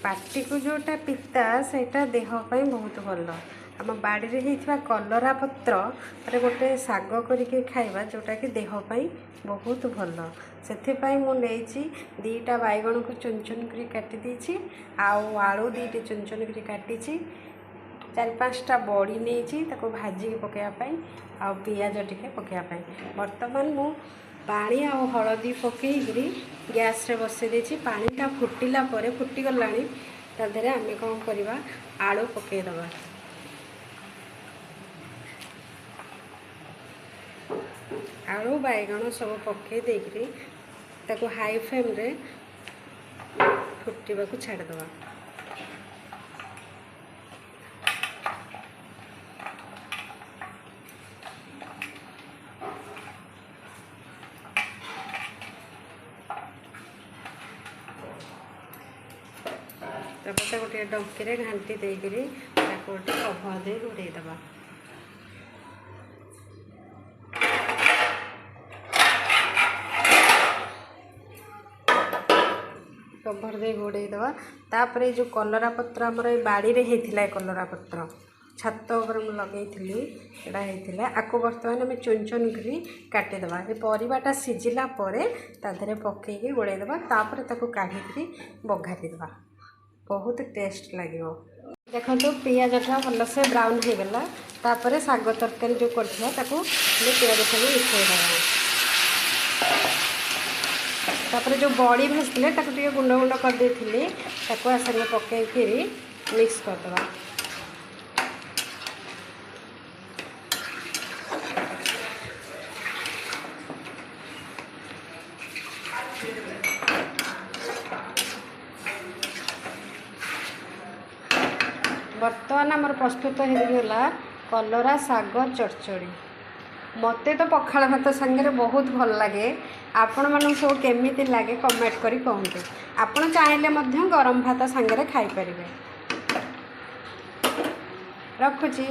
Party को जोटा पिता सेटा देह पाई बहुत भल आम बाड़ी होता कलरा पत्र गोटे साग करके खाइबा जोटा कि देह पाई बहुत भल से मुझे दीटा बैगण को चुन चुन कर काटी देछि आउ आलू दीटे चुन चुन कर काटी 4-5टा बड़ी नहीं भाजिक पकाइवाई आ पियाज टिके पकाइवाई बर्तमान मु पानी आ हलदी पकईकरी गैस रे बसई देछि पानीटा फुटिला परे फुटिगलानी ता देहरे आमे कौन करवा आलू पकईदबा आलू बैगण सब पकई देकरी ताको हाई फ्लेम रे फुटिबा को छाड़दबा तापर गोटे डंकी घाटी देकर गोटे कभर दे घोड़े दबा कभर दे घोड़े दबा तापर जो कलरा पत्र आमर बाड़ी रे होता कलरा पत्र छात उपर लगे एटा आपको बर्तमान आम चुन चुन करी काटिदेवा परिवाटा सिझिला ताधे पकईकी गोड़े दबा तापर ताको काढ़ी बघारीदबा बहुत टेस्ट लगे देखो पियाजटा भलसे ब्राउन हो गला तापर साग तरकारी जो करथिया ताको पियाज सब मिसईदेवा तापर जो बड़ी भाजते ताको टिके गुंड गुंड कर देथिली ताको आसाने पकईकी मिक्स करदबा बर्तमान आमर प्रस्तुत होगा कलरा साग चरचड़ी मते तो पखाल भात सांगे बहुत भल लगे आपण मानू सब केमिति लगे कमेंट करी कहते आपण चाहिए गरम भात सांगे खाई पारिबे रखुची।